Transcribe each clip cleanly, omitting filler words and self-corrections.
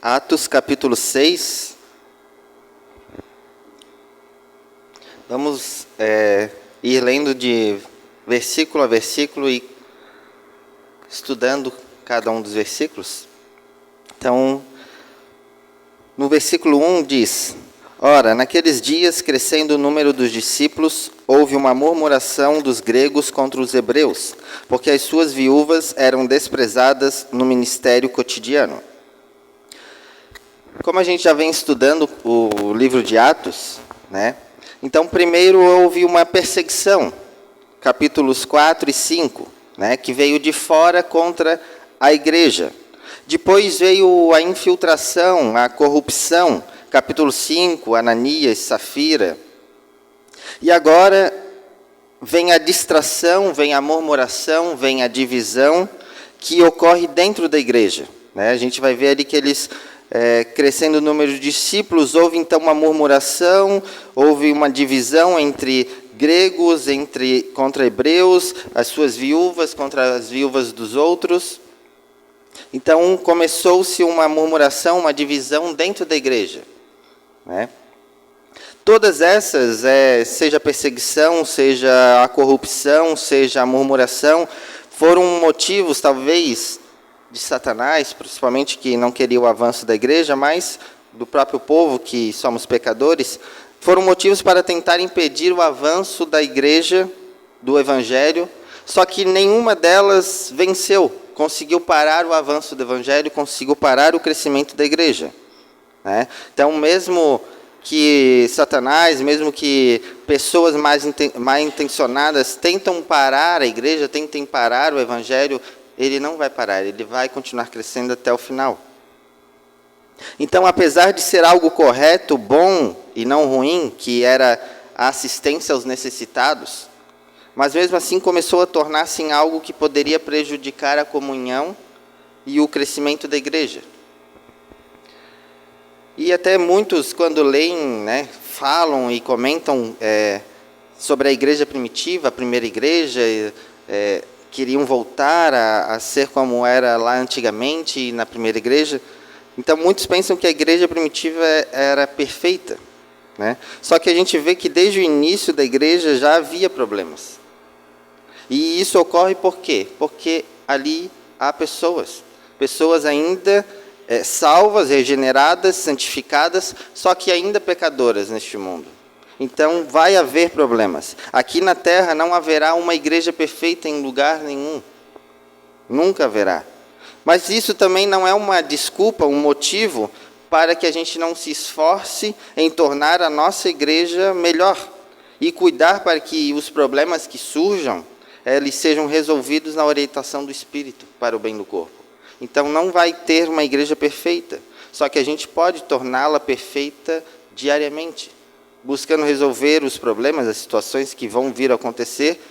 Atos capítulo 6. Vamos ir lendo de versículo a versículo e estudando cada um dos versículos. Então, no versículo 1 diz: Ora, naqueles dias, crescendo o número dos discípulos, houve uma murmuração dos gregos contra os hebreus, porque as suas viúvas eram desprezadas no ministério cotidiano. Como a gente já vem estudando o livro de Atos, né? Então, primeiro houve uma perseguição, capítulos 4 e 5, né? Que veio de fora contra a igreja. Depois veio a infiltração, a corrupção, capítulo 5, Ananias, Safira. E agora vem a distração, vem a murmuração, vem a divisão que ocorre dentro da igreja, né? A gente vai ver ali que eles, crescendo o número de discípulos, houve então uma murmuração, houve uma divisão entre gregos, contra hebreus, as suas viúvas contra as viúvas dos outros. Então começou-se uma murmuração, uma divisão dentro da igreja, né? Todas essas, seja a perseguição, seja a corrupção, seja a murmuração, foram motivos, talvez, de Satanás, principalmente que não queria o avanço da igreja, mas do próprio povo, que somos pecadores, foram motivos para tentar impedir o avanço da igreja, do evangelho, só que nenhuma delas venceu, conseguiu parar o avanço do evangelho, conseguiu parar o crescimento da igreja, né? Então, mesmo que Satanás, mesmo que pessoas mais intencionadas tentam parar a igreja, tentem parar o evangelho, ele não vai parar, ele vai continuar crescendo até o final. Então, apesar de ser algo correto, bom e não ruim, que era a assistência aos necessitados, mas mesmo assim começou a tornar-se em algo que poderia prejudicar a comunhão e o crescimento da igreja. E até muitos, quando leem, né, falam e comentam sobre a igreja primitiva, a primeira igreja, queriam voltar a ser como era lá antigamente, na primeira igreja. Então, muitos pensam que a igreja primitiva era perfeita, né? Só que a gente vê que desde o início da igreja já havia problemas. E isso ocorre por quê? Porque ali há pessoas ainda salvas, regeneradas, santificadas, só que ainda pecadoras neste mundo. Então, vai haver problemas. Aqui na terra não haverá uma igreja perfeita em lugar nenhum. Nunca haverá. Mas isso também não é uma desculpa, um motivo para que a gente não se esforce em tornar a nossa igreja melhor e cuidar para que os problemas que surjam, eles sejam resolvidos na orientação do Espírito para o bem do corpo. Então, não vai ter uma igreja perfeita, só que a gente pode torná-la perfeita diariamente, buscando resolver os problemas, as situações que vão vir a acontecer,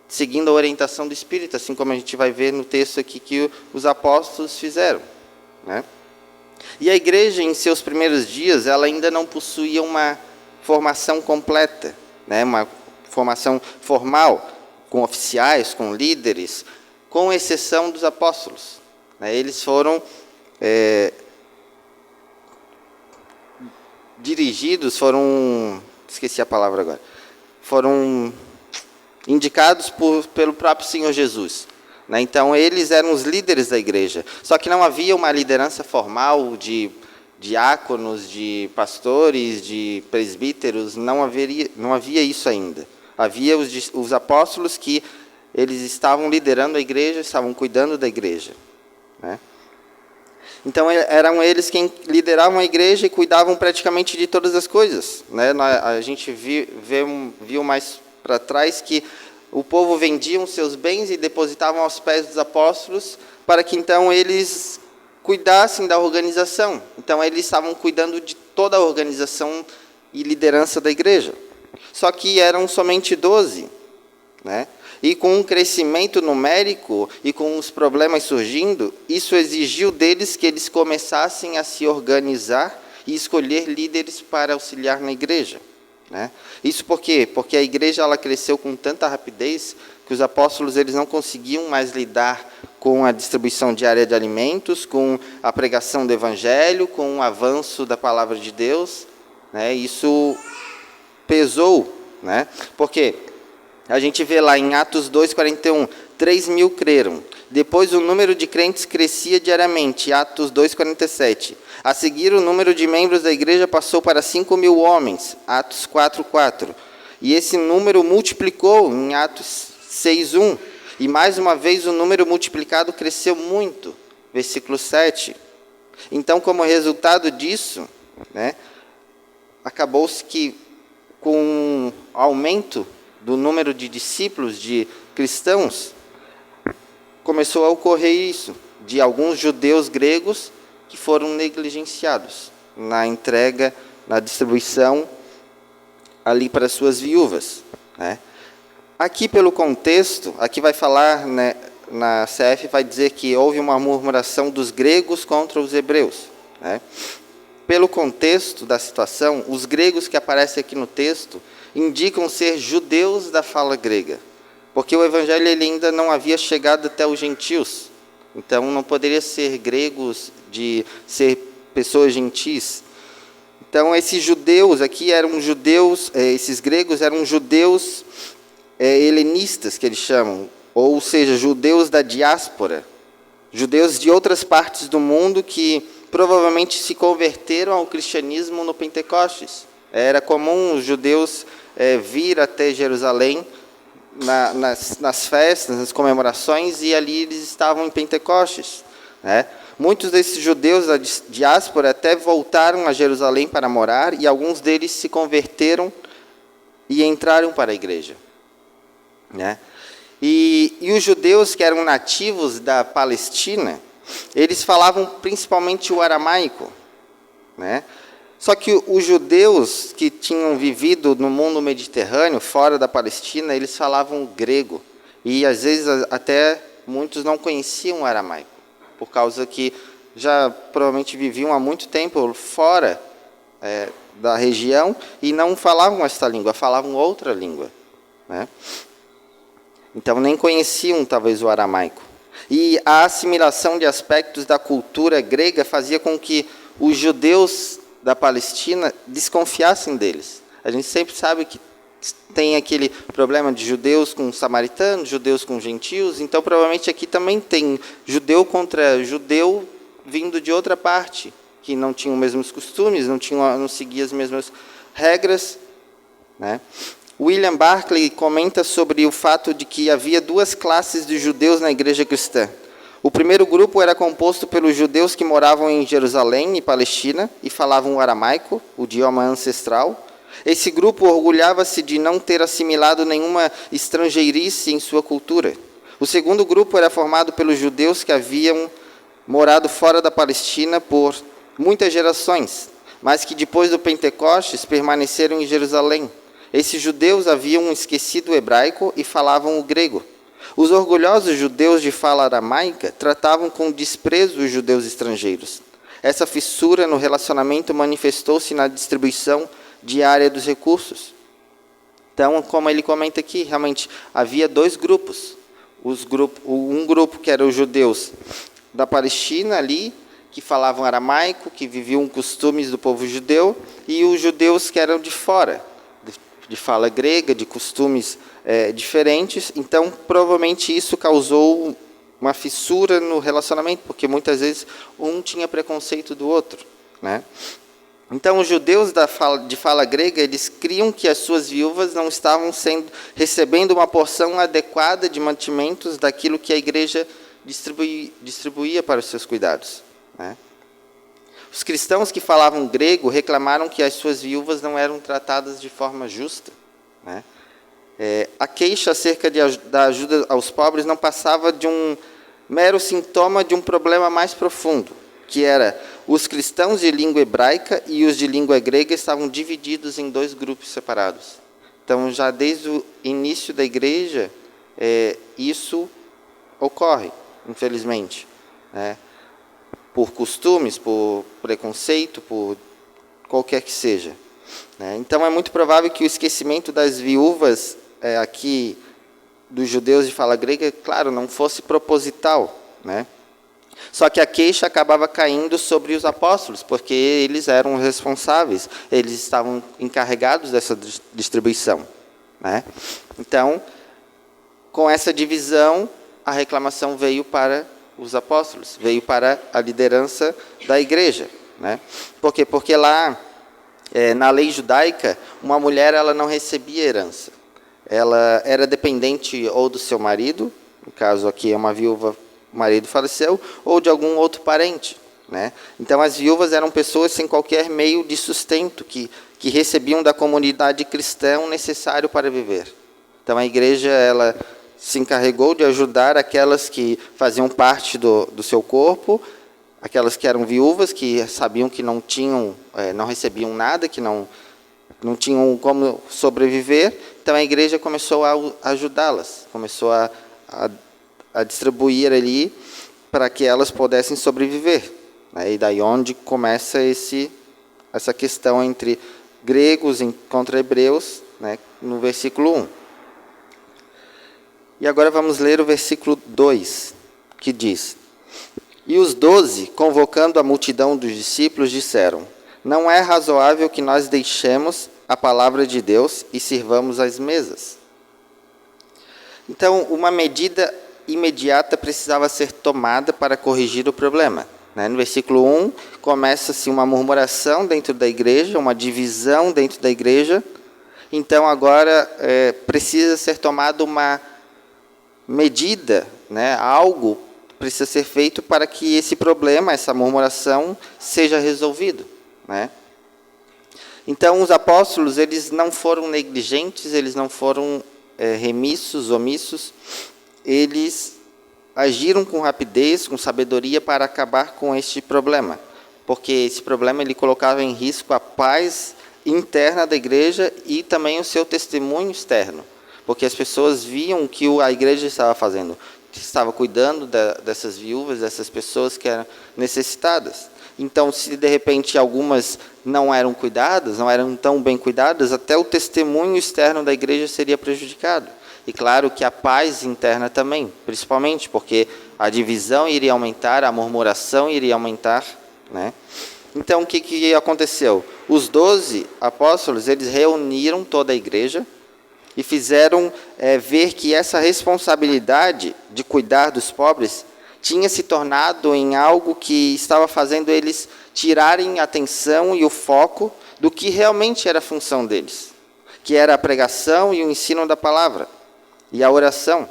seguindo a orientação do Espírito, assim como a gente vai ver no texto aqui que os apóstolos fizeram, né? E a igreja, em seus primeiros dias, ela ainda não possuía uma formação completa, né? Uma formação formal, com oficiais, com líderes, com exceção dos apóstolos. Eles foram dirigidos, esqueci a palavra agora, foram indicados pelo próprio Senhor Jesus, né? Então, eles eram os líderes da igreja. Só que não havia uma liderança formal de diáconos, de pastores, de presbíteros, não havia isso ainda. Havia os apóstolos que eles estavam liderando a igreja, estavam cuidando da igreja, né? Então, eram eles quem lideravam a igreja e cuidavam praticamente de todas as coisas, né? A gente viu mais para trás que o povo vendia os seus bens e depositavam aos pés dos apóstolos para que então eles cuidassem da organização. Então, eles estavam cuidando de toda a organização e liderança da igreja. Só que eram somente 12, né? E com um crescimento numérico e com os problemas surgindo, isso exigiu deles que eles começassem a se organizar e escolher líderes para auxiliar na igreja, né? Isso por quê? Porque a igreja ela cresceu com tanta rapidez que os apóstolos eles não conseguiam mais lidar com a distribuição diária de alimentos, com a pregação do Evangelho, com o avanço da palavra de Deus, né? Isso pesou, né? Porque a gente vê lá em Atos 2:41, 3.000 creram. Depois o número de crentes crescia diariamente, Atos 2:47. A seguir o número de membros da igreja passou para 5.000 homens, Atos 4:4. E esse número multiplicou em Atos 6:1. E mais uma vez o número multiplicado cresceu muito, versículo 7. Então, como resultado disso, né, acabou-se que com o aumento do número de discípulos, de cristãos, começou a ocorrer isso, de alguns judeus gregos que foram negligenciados na entrega, na distribuição ali para suas viúvas, né? Aqui pelo contexto, aqui vai falar, né, na CF vai dizer que houve uma murmuração dos gregos contra os hebreus, né? Pelo contexto da situação, os gregos que aparecem aqui no texto indicam ser judeus da fala grega, porque o evangelho ele ainda não havia chegado até os gentios, então não poderia ser gregos, de ser pessoas gentis. Então esses judeus aqui eram judeus, esses gregos eram judeus helenistas, que eles chamam, ou seja, judeus da diáspora, judeus de outras partes do mundo que provavelmente se converteram ao cristianismo no Pentecostes. Era comum os judeus vir até Jerusalém nas festas, nas comemorações, e ali eles estavam em Pentecostes, né? Muitos desses judeus da diáspora até voltaram a Jerusalém para morar, e alguns deles se converteram e entraram para a igreja, né? E os judeus que eram nativos da Palestina, eles falavam principalmente o aramaico, né? Só que os judeus que tinham vivido no mundo mediterrâneo, fora da Palestina, eles falavam grego. E, às vezes, até muitos não conheciam o aramaico, por causa que já provavelmente viviam há muito tempo fora da região e não falavam esta língua, falavam outra língua, né? Então, nem conheciam, talvez, o aramaico. E a assimilação de aspectos da cultura grega fazia com que os judeus da Palestina desconfiassem deles. A gente sempre sabe que tem aquele problema de judeus com samaritanos, judeus com gentios, então provavelmente aqui também tem judeu contra judeu vindo de outra parte, que não tinham os mesmos costumes, não seguiam as mesmas regras, né? William Barclay comenta sobre o fato de que havia duas classes de judeus na igreja cristã. O primeiro grupo era composto pelos judeus que moravam em Jerusalém e Palestina e falavam o aramaico, o idioma ancestral. Esse grupo orgulhava-se de não ter assimilado nenhuma estrangeirice em sua cultura. O segundo grupo era formado pelos judeus que haviam morado fora da Palestina por muitas gerações, mas que depois do Pentecostes permaneceram em Jerusalém. Esses judeus haviam esquecido o hebraico e falavam o grego. Os orgulhosos judeus de fala aramaica tratavam com desprezo os judeus estrangeiros. Essa fissura no relacionamento manifestou-se na distribuição diária dos recursos. Então, como ele comenta aqui, realmente havia dois grupos. Um grupo que eram os judeus da Palestina ali, que falavam aramaico, que viviam costumes do povo judeu, e os judeus que eram de fora, de fala grega, de costumes diferentes. Então, provavelmente isso causou uma fissura no relacionamento, porque muitas vezes um tinha preconceito do outro, né? Então, os judeus de fala grega, eles criam que as suas viúvas não estavam recebendo uma porção adequada de mantimentos daquilo que a igreja distribuía para os seus cuidados, né? Os cristãos que falavam grego reclamaram que as suas viúvas não eram tratadas de forma justa, né? A queixa acerca da ajuda aos pobres não passava de um mero sintoma de um problema mais profundo, que era os cristãos de língua hebraica e os de língua grega estavam divididos em dois grupos separados. Então, já desde o início da igreja, isso ocorre, infelizmente, né? Por costumes, por preconceito, por qualquer que seja, né? Então, é muito provável que o esquecimento das viúvas aqui dos judeus de fala grega, claro, não fosse proposital, né? Só que a queixa acabava caindo sobre os apóstolos, porque eles eram os responsáveis, eles estavam encarregados dessa distribuição, né? Então, com essa divisão, a reclamação veio para os apóstolos, veio para a liderança da igreja, né? Por quê? Porque lá, na lei judaica, uma mulher ela não recebia herança. Ela era dependente ou do seu marido, no caso aqui é uma viúva, o marido faleceu, ou de algum outro parente, né? Então, as viúvas eram pessoas sem qualquer meio de sustento, que recebiam da comunidade cristã o necessário para viver. Então, a igreja ela se encarregou de ajudar aquelas que faziam parte do seu corpo, aquelas que eram viúvas, que sabiam que não tinham, não recebiam nada, que não tinham como sobreviver. Então, a igreja começou a ajudá-las, começou a distribuir ali para que elas pudessem sobreviver, né? E daí onde começa essa questão entre gregos contra hebreus, né? No versículo 1. E agora vamos ler o versículo 2, que diz: E os 12, convocando a multidão dos discípulos, disseram: Não é razoável que nós deixemos a palavra de Deus e sirvamos às mesas. Então, uma medida imediata precisava ser tomada para corrigir o problema, né? No versículo 1, começa-se uma murmuração dentro da igreja, uma divisão dentro da igreja. Então, agora, precisa ser tomada uma medida, né? Algo precisa ser feito para que esse problema, essa murmuração, seja resolvido, né? Então, os apóstolos, eles não foram negligentes, eles não foram remissos, omissos, eles agiram com rapidez, com sabedoria para acabar com este problema, porque esse problema ele colocava em risco a paz interna da igreja e também o seu testemunho externo, porque as pessoas viam o que a igreja estava fazendo, que estava cuidando dessas viúvas, dessas pessoas que eram necessitadas. Então, se de repente algumas não eram cuidadas, não eram tão bem cuidadas, até o testemunho externo da igreja seria prejudicado. E claro que a paz interna também, principalmente porque a divisão iria aumentar, a murmuração iria aumentar, né? Então, o que aconteceu? Os 12 apóstolos, eles reuniram toda a igreja e fizeram ver que essa responsabilidade de cuidar dos pobres tinha se tornado em algo que estava fazendo eles tirarem a atenção e o foco do que realmente era a função deles, que era a pregação e o ensino da palavra, e a oração.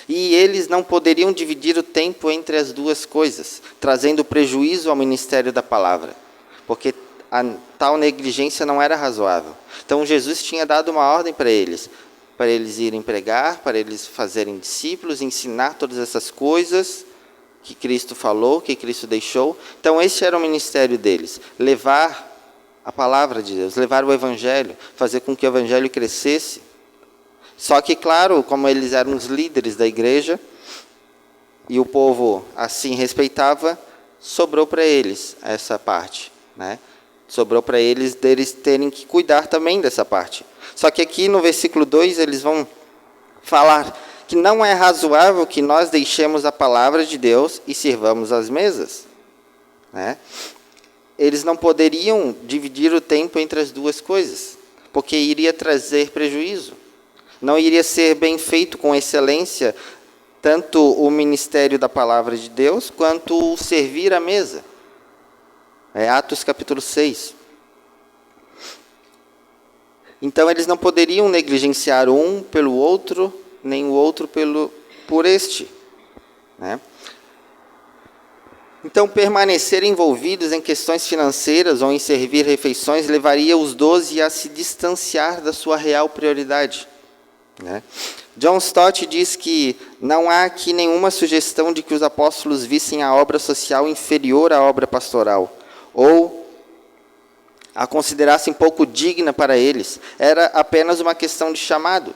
E eles não poderiam dividir o tempo entre as duas coisas, trazendo prejuízo ao ministério da palavra, porque a tal negligência não era razoável. Então, Jesus tinha dado uma ordem para eles irem pregar, para eles fazerem discípulos, ensinar todas essas coisas que Cristo falou, que Cristo deixou. Então, esse era o ministério deles, levar a palavra de Deus, levar o evangelho, fazer com que o evangelho crescesse. Só que, claro, como eles eram os líderes da igreja, e o povo assim respeitava, sobrou para eles essa parte, né? Sobrou para eles deles terem que cuidar também dessa parte. Só que aqui no versículo 2 eles vão falar que não é razoável que nós deixemos a palavra de Deus e sirvamos às mesas, né? Eles não poderiam dividir o tempo entre as duas coisas, porque iria trazer prejuízo. Não iria ser bem feito com excelência tanto o ministério da palavra de Deus quanto o servir à mesa. Atos capítulo 6. Então, eles não poderiam negligenciar um pelo outro, nem o outro por este, né? Então, permanecer envolvidos em questões financeiras ou em servir refeições levaria os 12 a se distanciar da sua real prioridade, né? John Stott diz que não há aqui nenhuma sugestão de que os apóstolos vissem a obra social inferior à obra pastoral, ou a considerassem pouco digna para eles. Era apenas uma questão de chamado.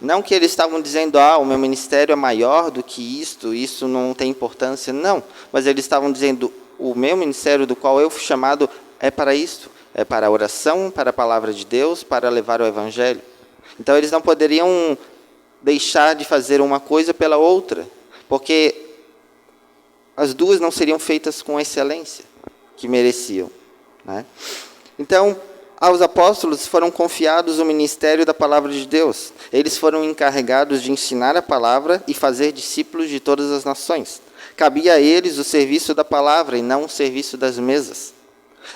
Não que eles estavam dizendo, o meu ministério é maior do que isso não tem importância. Não, mas eles estavam dizendo, o meu ministério do qual eu fui chamado é para isto. É para a oração, para a palavra de Deus, para levar o evangelho. Então, eles não poderiam deixar de fazer uma coisa pela outra, porque as duas não seriam feitas com excelência que mereciam, né? Então, aos apóstolos foram confiados o ministério da palavra de Deus. Eles foram encarregados de ensinar a palavra e fazer discípulos de todas as nações. Cabia a eles o serviço da palavra e não o serviço das mesas.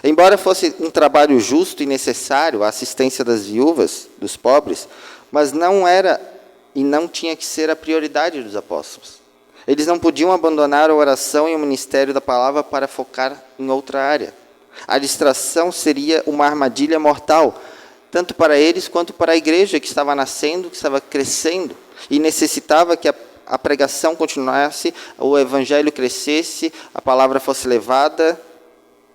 Embora fosse um trabalho justo e necessário, a assistência das viúvas, dos pobres, mas não era e não tinha que ser a prioridade dos apóstolos. Eles não podiam abandonar a oração e o ministério da palavra para focar em outra área. A distração seria uma armadilha mortal, tanto para eles quanto para a igreja que estava nascendo, que estava crescendo, e necessitava que a pregação continuasse, o evangelho crescesse, a palavra fosse levada.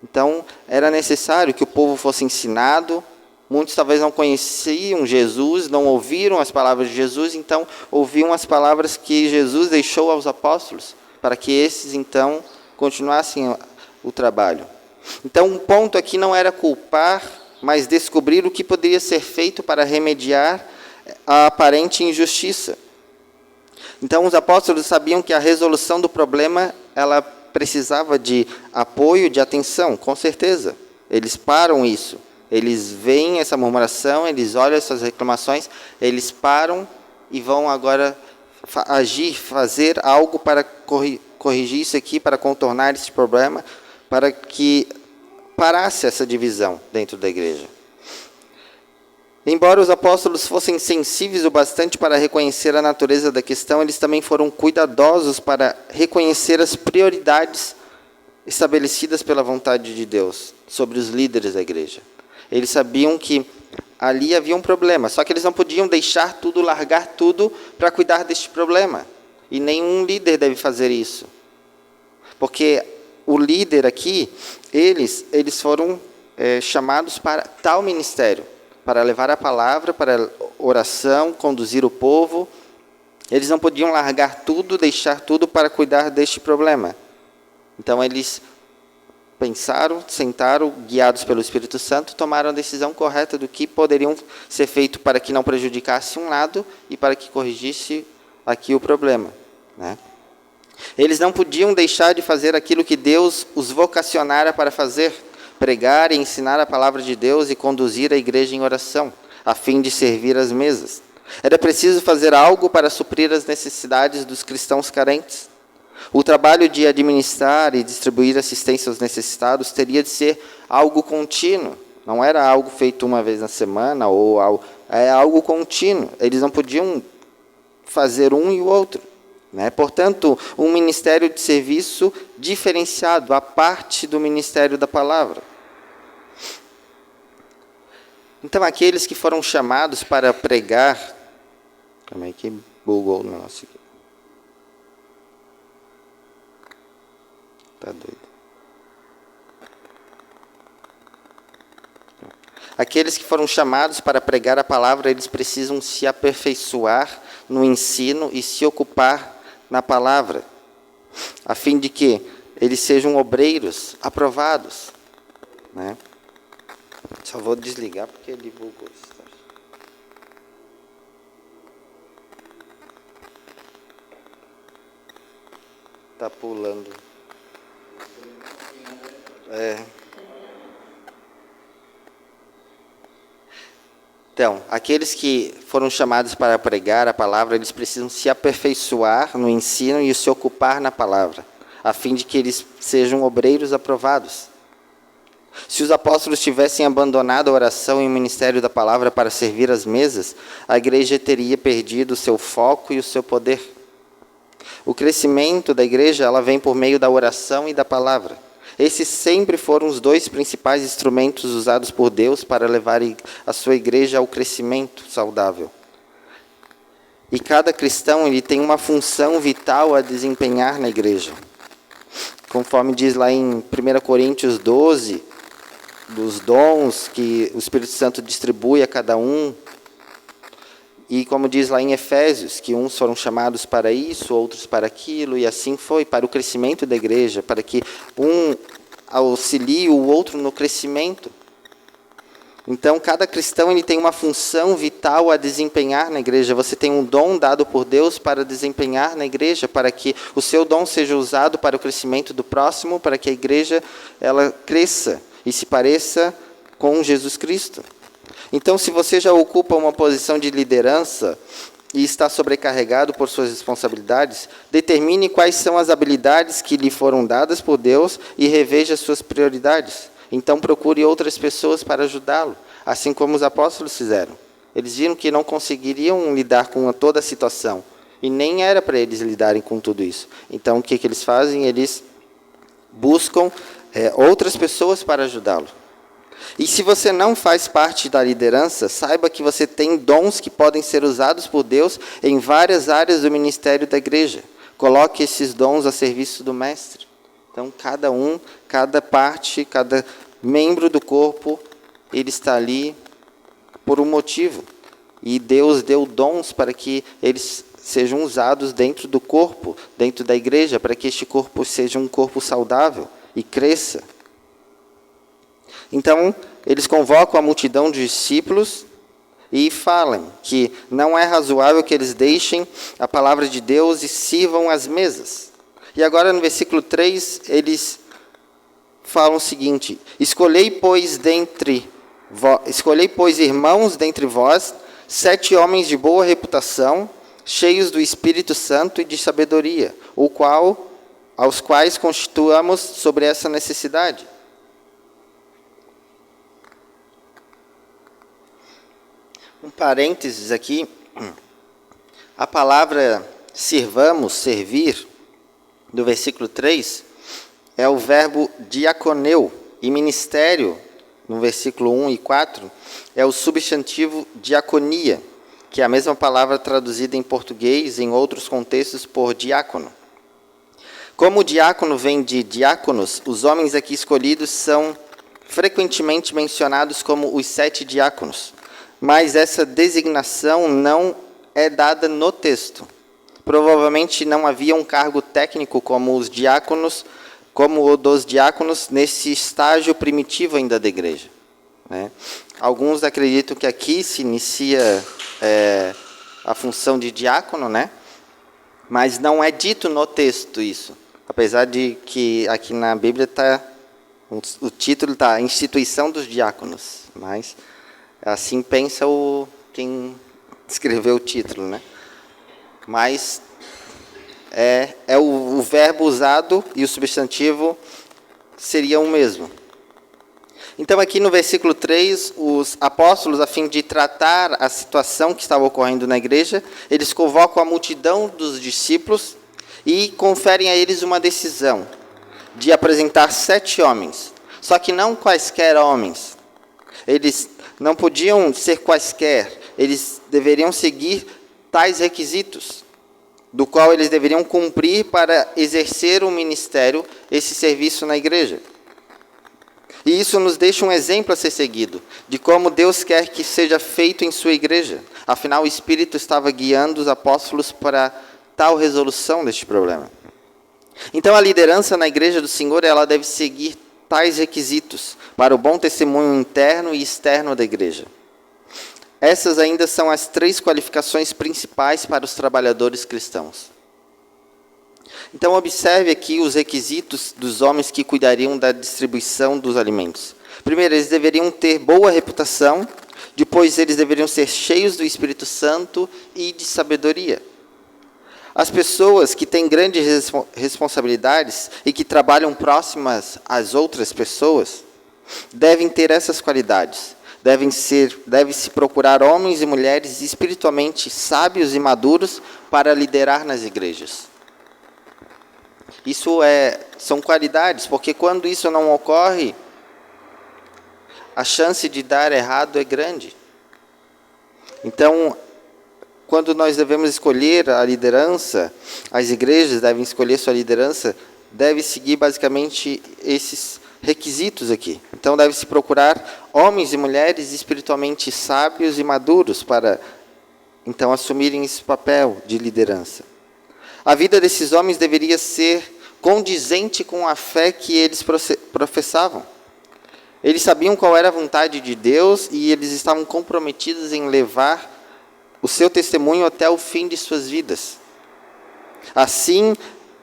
Então, era necessário que o povo fosse ensinado. Muitos talvez não conheciam Jesus, não ouviram as palavras de Jesus, então ouviam as palavras que Jesus deixou aos apóstolos, para que esses, então, continuassem o trabalho. Então, um ponto aqui não era culpar, mas descobrir o que poderia ser feito para remediar a aparente injustiça. Então, os apóstolos sabiam que a resolução do problema, ela precisava de apoio, de atenção, com certeza. Eles param isso. Eles veem essa murmuração, eles olham essas reclamações, eles param e vão agora agir, fazer algo para corrigir isso aqui, para contornar esse problema, para que parasse essa divisão dentro da igreja. Embora os apóstolos fossem sensíveis o bastante para reconhecer a natureza da questão, eles também foram cuidadosos para reconhecer as prioridades estabelecidas pela vontade de Deus sobre os líderes da igreja. Eles sabiam que ali havia um problema, só que eles não podiam deixar tudo, largar tudo para cuidar deste problema. E nenhum líder deve fazer isso. Porque o líder aqui, eles foram chamados para tal ministério, para levar a palavra, para oração, conduzir o povo. Eles não podiam largar tudo, deixar tudo para cuidar deste problema. Então, eles pensaram, sentaram, guiados pelo Espírito Santo, tomaram a decisão correta do que poderiam ser feito para que não prejudicasse um lado e para que corrigisse aqui o problema, né? Eles não podiam deixar de fazer aquilo que Deus os vocacionara para fazer, pregar e ensinar a palavra de Deus e conduzir a igreja em oração, a fim de servir as mesas. Era preciso fazer algo para suprir as necessidades dos cristãos carentes. O trabalho de administrar e distribuir assistência aos necessitados teria de ser algo contínuo. Não era algo feito uma vez na semana, é algo contínuo. Eles não podiam fazer um e o outro, né? Portanto, um ministério de serviço diferenciado, à parte do ministério da palavra. Então, aqueles que foram chamados para pregar... Calma aí que bugou o negócio aqui. Tá doido. Aqueles que foram chamados para pregar a palavra, eles precisam se aperfeiçoar no ensino e se ocupar na palavra, a fim de que eles sejam obreiros aprovados, né? Só vou desligar porque ele bugou. Tá pulando. Então, aqueles que foram chamados para pregar a palavra, eles precisam se aperfeiçoar no ensino e se ocupar na palavra, a fim de que eles sejam obreiros aprovados. Se os apóstolos tivessem abandonado a oração e o ministério da palavra para servir as mesas, a igreja teria perdido o seu foco e o seu poder. O crescimento da igreja, ela vem por meio da oração e da palavra. Esses sempre foram os dois principais instrumentos usados por Deus para levar a sua igreja ao crescimento saudável. E cada cristão ele tem uma função vital a desempenhar na igreja. Conforme diz lá em 1 Coríntios 12, dos dons que o Espírito Santo distribui a cada um. E como diz lá em Efésios, que uns foram chamados para isso, outros para aquilo, e assim foi, para o crescimento da igreja, para que um auxilie o outro no crescimento. Então, cada cristão ele tem uma função vital a desempenhar na igreja. Você tem um dom dado por Deus para desempenhar na igreja, para que o seu dom seja usado para o crescimento do próximo, para que a igreja ela cresça e se pareça com Jesus Cristo. Então, se você já ocupa uma posição de liderança e está sobrecarregado por suas responsabilidades, determine quais são as habilidades que lhe foram dadas por Deus e reveja suas prioridades. Então procure outras pessoas para ajudá-lo, assim como os apóstolos fizeram. Eles viram que não conseguiriam lidar com toda a situação, e nem era para eles lidarem com tudo isso. Então o que eles fazem? Eles buscam outras pessoas para ajudá-lo. E se você não faz parte da liderança, saiba que você tem dons que podem ser usados por Deus em várias áreas do ministério da igreja. Coloque esses dons a serviço do mestre. Então, cada parte, cada membro do corpo, ele está ali por um motivo. E Deus deu dons para que eles sejam usados dentro do corpo, dentro da igreja, para que este corpo seja um corpo saudável e cresça. Então, eles convocam a multidão de discípulos e falam que não é razoável que eles deixem a palavra de Deus e sirvam as mesas. E agora, no versículo 3, eles falam o seguinte: Escolhei, pois, irmãos, dentre vós, 7 homens de boa reputação, cheios do Espírito Santo e de sabedoria, aos quais constituamos sobre essa necessidade. Um parênteses aqui, a palavra sirvamos, servir, do versículo 3, é o verbo diaconeu, e ministério, no versículo 1 e 4, é o substantivo diaconia, que é a mesma palavra traduzida em português, em outros contextos, por diácono. Como o diácono vem de diáconos, os homens aqui escolhidos são frequentemente mencionados como os 7 diáconos, mas essa designação não é dada no texto. Provavelmente não havia um cargo técnico como o dos diáconos nesse estágio primitivo ainda da igreja, né? Alguns acreditam que aqui se inicia a função de diácono, né? Mas não é dito no texto isso, apesar de que aqui na Bíblia o título está Instituição dos Diáconos, mas assim pensa quem escreveu o título, né? Mas é o verbo usado e o substantivo seriam o mesmo. Então, aqui no versículo 3, os apóstolos, a fim de tratar a situação que estava ocorrendo na igreja, eles convocam a multidão dos discípulos e conferem a eles uma decisão de apresentar 7 homens. Só que não quaisquer homens. Eles não podiam ser quaisquer. Eles deveriam seguir tais requisitos, do qual eles deveriam cumprir para exercer o ministério, esse serviço na igreja. E isso nos deixa um exemplo a ser seguido, de como Deus quer que seja feito em sua igreja. Afinal, o Espírito estava guiando os apóstolos para tal resolução deste problema. Então, a liderança na igreja do Senhor, ela deve seguir tais requisitos para o bom testemunho interno e externo da igreja. Essas ainda são as 3 qualificações principais para os trabalhadores cristãos. Então, observe aqui os requisitos dos homens que cuidariam da distribuição dos alimentos. Primeiro, eles deveriam ter boa reputação. Depois, eles deveriam ser cheios do Espírito Santo e de sabedoria. As pessoas que têm grandes responsabilidades e que trabalham próximas às outras pessoas devem ter essas qualidades. Deve-se procurar homens e mulheres espiritualmente sábios e maduros para liderar nas igrejas. Isso são qualidades, porque quando isso não ocorre, a chance de dar errado é grande. Então, quando nós devemos escolher a liderança, as igrejas devem escolher sua liderança, deve seguir basicamente esses requisitos aqui. Então, deve-se procurar homens e mulheres espiritualmente sábios e maduros para, então, assumirem esse papel de liderança. A vida desses homens deveria ser condizente com a fé que eles professavam. Eles sabiam qual era a vontade de Deus e eles estavam comprometidos em levar o seu testemunho até o fim de suas vidas. Assim,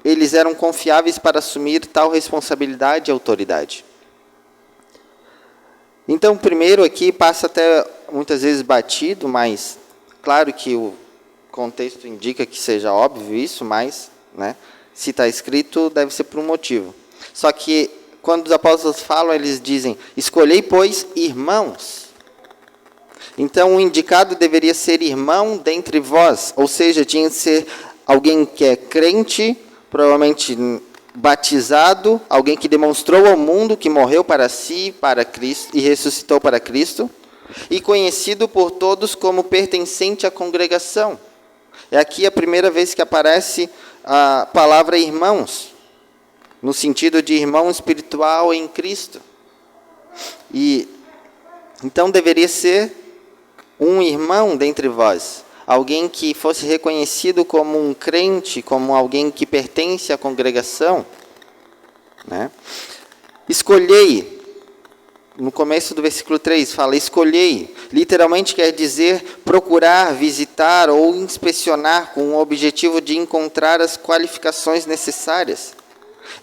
eles eram confiáveis para assumir tal responsabilidade e autoridade. Então, primeiro aqui passa até muitas vezes batido, mas claro que o contexto indica que seja óbvio isso, mas, né, se está escrito, deve ser por um motivo. Só que, quando os apóstolos falam, eles dizem, escolhei, pois, irmãos. Então, o indicado deveria ser irmão dentre vós, ou seja, tinha que ser alguém que é crente, provavelmente batizado, alguém que demonstrou ao mundo que morreu para si, para Cristo, e ressuscitou para Cristo, e conhecido por todos como pertencente à congregação. É aqui a primeira vez que aparece a palavra irmãos, no sentido de irmão espiritual em Cristo. E então deveria ser um irmão dentre vós, alguém que fosse reconhecido como um crente, como alguém que pertence à congregação, né? Escolhei, no começo do versículo 3, fala escolhei, literalmente quer dizer procurar, visitar ou inspecionar com o objetivo de encontrar as qualificações necessárias.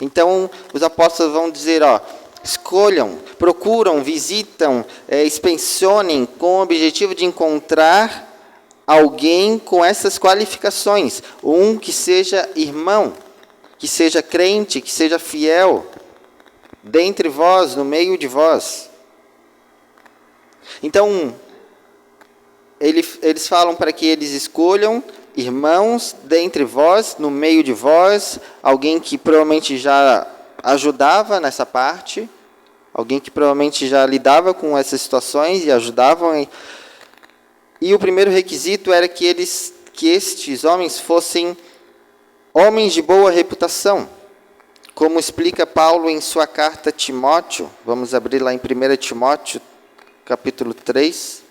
Então, os apóstolos vão dizer, escolham, procuram, visitam, inspecionem com o objetivo de encontrar alguém com essas qualificações, um que seja irmão, que seja crente, que seja fiel, dentre vós, no meio de vós. Então, eles falam para que eles escolham irmãos dentre vós, no meio de vós, alguém que provavelmente já ajudava nessa parte, alguém que provavelmente já lidava com essas situações e ajudavam. E o primeiro requisito era que estes homens fossem homens de boa reputação, como explica Paulo em sua carta a Timóteo. Vamos abrir lá em 1 Timóteo, capítulo 3.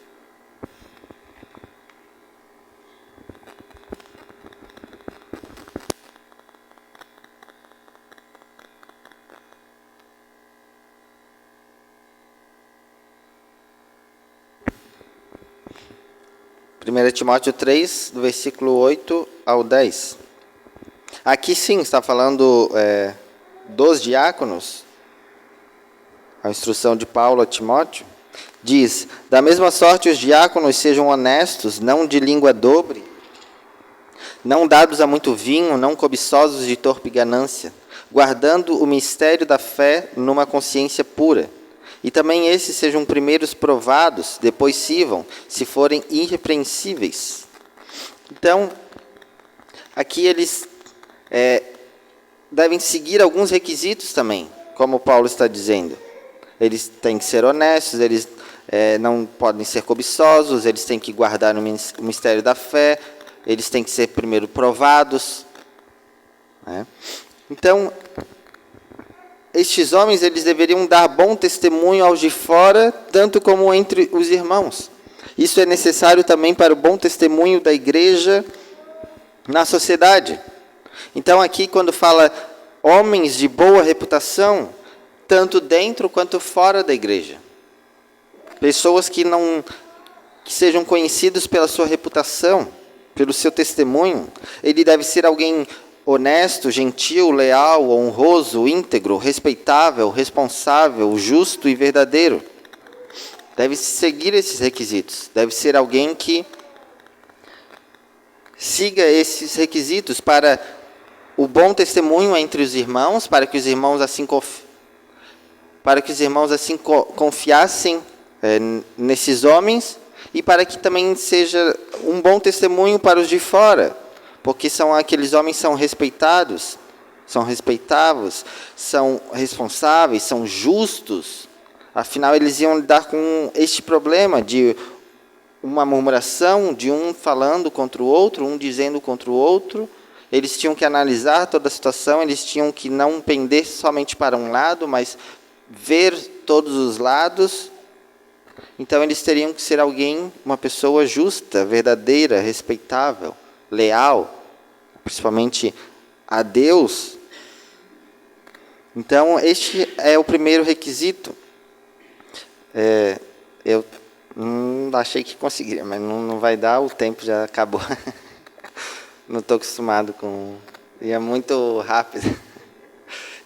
Primeira Timóteo 3, do versículo 8 ao 10. Aqui sim está falando dos diáconos, a instrução de Paulo a Timóteo. Diz, da mesma sorte os diáconos sejam honestos, não de língua dobre, não dados a muito vinho, não cobiçosos de torpe ganância, guardando o mistério da fé numa consciência pura. E também esses sejam primeiros provados, depois sirvam, se forem irrepreensíveis. Então, aqui eles devem seguir alguns requisitos também, como Paulo está dizendo. Eles têm que ser honestos, eles não podem ser cobiçosos, eles têm que guardar o mistério da fé, eles têm que ser primeiro provados, né? Então, estes homens eles deveriam dar bom testemunho aos de fora, tanto como entre os irmãos. Isso é necessário também para o bom testemunho da igreja na sociedade. Então, aqui, quando fala homens de boa reputação, tanto dentro quanto fora da igreja. Pessoas que sejam conhecidos pela sua reputação, pelo seu testemunho. Ele deve ser alguém honesto, gentil, leal, honroso, íntegro, respeitável, responsável, justo e verdadeiro. Deve seguir esses requisitos. Deve ser alguém que siga esses requisitos para o bom testemunho entre os irmãos, para que os irmãos assim confiassem nesses homens, e para que também seja um bom testemunho para os de fora, porque aqueles homens são respeitados, são respeitáveis, são responsáveis, são justos. Afinal, eles iam lidar com este problema de uma murmuração, de um falando contra o outro, um dizendo contra o outro. Eles tinham que analisar toda a situação, eles tinham que não pender somente para um lado, mas ver todos os lados. Então, eles teriam que ser uma pessoa justa, verdadeira, respeitável, leal, principalmente a Deus. Então, este é o primeiro requisito. Eu achei que conseguiria, mas não vai dar, o tempo já acabou. Não estou acostumado com... E é muito rápido.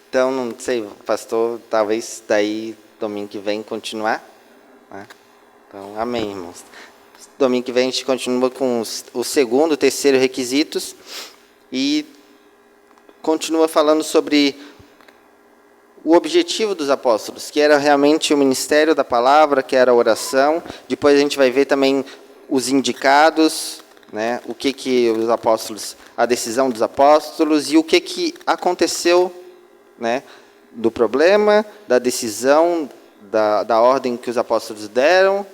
Então, não sei, pastor, talvez daí domingo que vem continuar. Né? Então, amém, irmãos. Domingo que vem a gente continua com o segundo, terceiro requisitos e continua falando sobre o objetivo dos apóstolos, que era realmente o ministério da palavra, que era a oração. Depois a gente vai ver também os indicados, né? O que os apóstolos, a decisão dos apóstolos e o que aconteceu, né? Do problema, da decisão, da ordem que os apóstolos deram,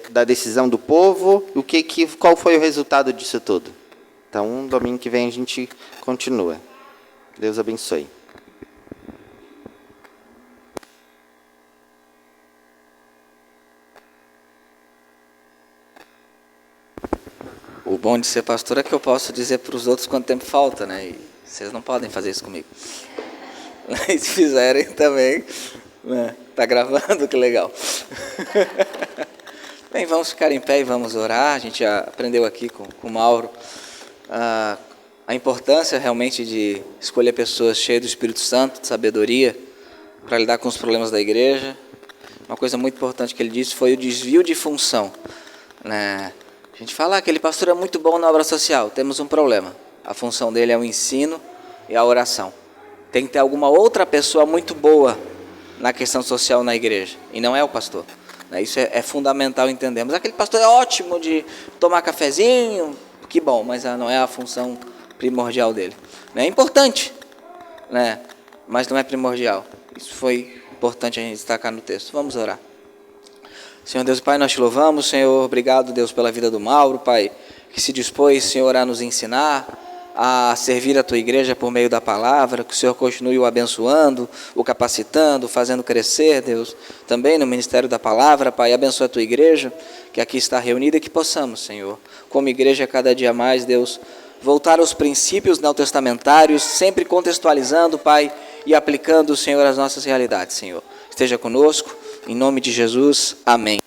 da decisão do povo, qual foi o resultado disso tudo. Então, domingo que vem a gente continua. Deus abençoe. O bom de ser pastor é que eu posso dizer para os outros quanto tempo falta, né? E vocês não podem fazer isso comigo. Mas se fizerem também, né? Tá gravando, que legal. Bem, vamos ficar em pé e vamos orar. A gente já aprendeu aqui com o Mauro a importância realmente de escolher pessoas cheias do Espírito Santo, de sabedoria, para lidar com os problemas da igreja. Uma coisa muito importante que ele disse foi o desvio de função, né? A gente fala, aquele pastor é muito bom na obra social, temos um problema. A função dele é o ensino e a oração. Tem que ter alguma outra pessoa muito boa na questão social na igreja, e não é o pastor. Isso é fundamental entendermos. Aquele pastor é ótimo de tomar cafezinho, que bom, mas não é a função primordial dele. É importante, né? Mas não é primordial. Isso foi importante a gente destacar no texto. Vamos orar. Senhor Deus e Pai, nós te louvamos, Senhor, obrigado, Deus, pela vida do Mauro, Pai, que se dispôs, Senhor, a nos ensinar, a servir a Tua igreja por meio da palavra, que o Senhor continue o abençoando, o capacitando, fazendo crescer, Deus, também no ministério da palavra, Pai, abençoa a Tua igreja, que aqui está reunida, e que possamos, Senhor, como igreja cada dia mais, Deus, voltar aos princípios neotestamentários, sempre contextualizando, Pai, e aplicando, Senhor, as nossas realidades, Senhor. Esteja conosco. Em nome de Jesus, amém.